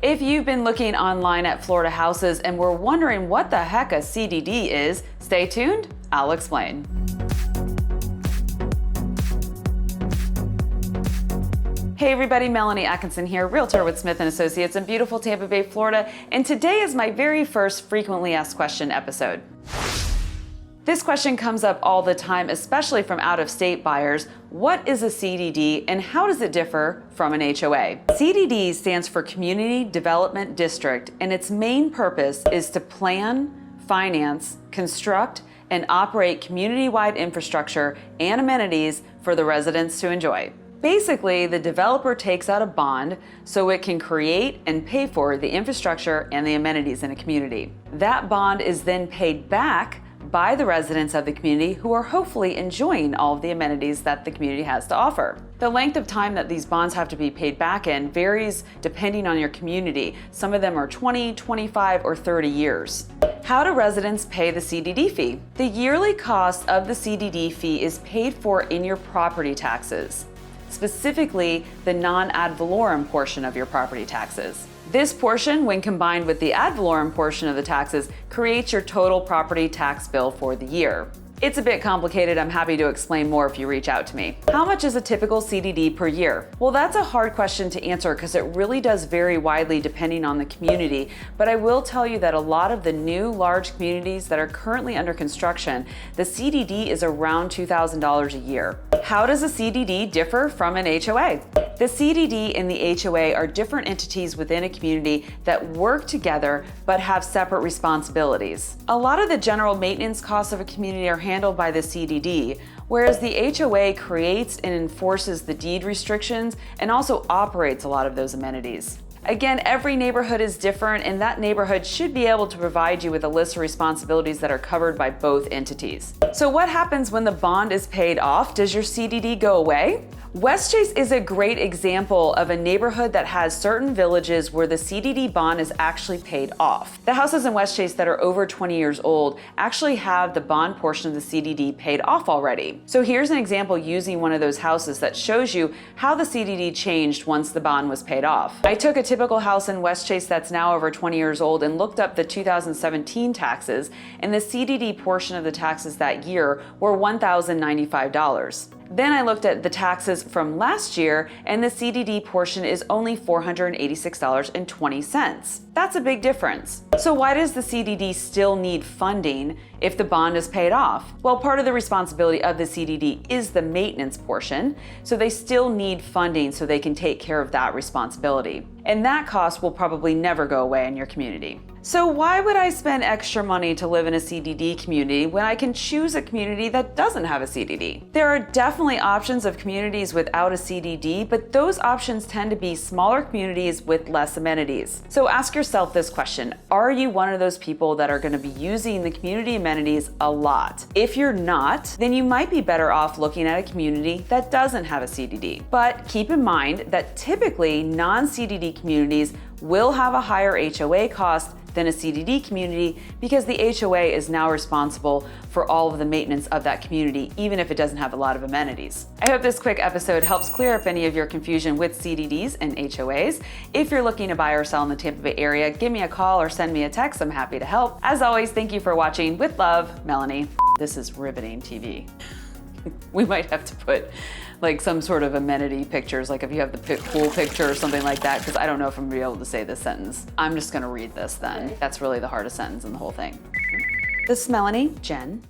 If you've been looking online at Florida houses and were wondering what the heck a CDD is, stay tuned, I'll explain. Hey everybody, Melanie Atkinson here, realtor with Smith & Associates in beautiful Tampa Bay, Florida, and today is my very first frequently asked question episode. This question comes up all the time, especially from out-of-state buyers. What is a CDD and how does it differ from an HOA? CDD stands for Community Development District, and its main purpose is to plan, finance, construct, and operate community-wide infrastructure and amenities for the residents to enjoy. Basically, the developer takes out a bond so it can create and pay for the infrastructure and the amenities in a community. That bond is then paid back by the residents of the community who are hopefully enjoying all of the amenities that the community has to offer. The length of time that these bonds have to be paid back in varies depending on your community. Some of them are 20, 25, or 30 years. How do residents pay the CDD fee? The yearly cost of the CDD fee is paid for in your property taxes, specifically the non-ad valorem portion of your property taxes. This portion, when combined with the ad valorem portion of the taxes, creates your total property tax bill for the year. It's a bit complicated. I'm happy to explain more if you reach out to me. How much is a typical CDD per year? Well, that's a hard question to answer because it really does vary widely depending on the community, but I will tell you that a lot of the new large communities that are currently under construction, the CDD is around $2,000 a year. How does a CDD differ from an HOA? The CDD and the HOA are different entities within a community that work together but have separate responsibilities. A lot of the general maintenance costs of a community are handled by the CDD, whereas the HOA creates and enforces the deed restrictions and also operates a lot of those amenities. Again, every neighborhood is different, and that neighborhood should be able to provide you with a list of responsibilities that are covered by both entities. So what happens when the bond is paid off? Does your CDD go away? Westchase is a great example of a neighborhood that has certain villages where the CDD bond is actually paid off. The houses in Westchase that are over 20 years old actually have the bond portion of the CDD paid off already. So here's an example using one of those houses that shows you how the CDD changed once the bond was paid off. I took a typical house in Westchase that's now over 20 years old and looked up the 2017 taxes, and the CDD portion of the taxes that year were $1,095. Then I looked at the taxes from last year, and the CDD portion is only $486.20. That's a big difference. So why does the CDD still need funding if the bond is paid off? Well, part of the responsibility of the CDD is the maintenance portion, so they still need funding so they can take care of that responsibility. And that cost will probably never go away in your community. So why would I spend extra money to live in a CDD community when I can choose a community that doesn't have a CDD? There are definitely options of communities without a CDD, but those options tend to be smaller communities with less amenities. So ask yourself this question: are you one of those people that are going to be using the community amenities a lot? If you're not, then you might be better off looking at a community that doesn't have a CDD. But keep in mind that typically non-CDD communities will have a higher HOA cost than a CDD community because the HOA is now responsible for all of the maintenance of that community, even if it doesn't have a lot of amenities. I hope this quick episode helps clear up any of your confusion with CDDs and HOAs. If you're looking to buy or sell in the Tampa Bay area, give me a call or send me a text. I'm happy to help. As always, thank you for watching. With love, Melanie. This is riveting TV. We might have to put like some sort of amenity pictures, like if you have the pool picture or something like that, because I don't know if I'm gonna be able to say this sentence. I'm just gonna read this then. That's really the hardest sentence in the whole thing. This is Melanie, Jen.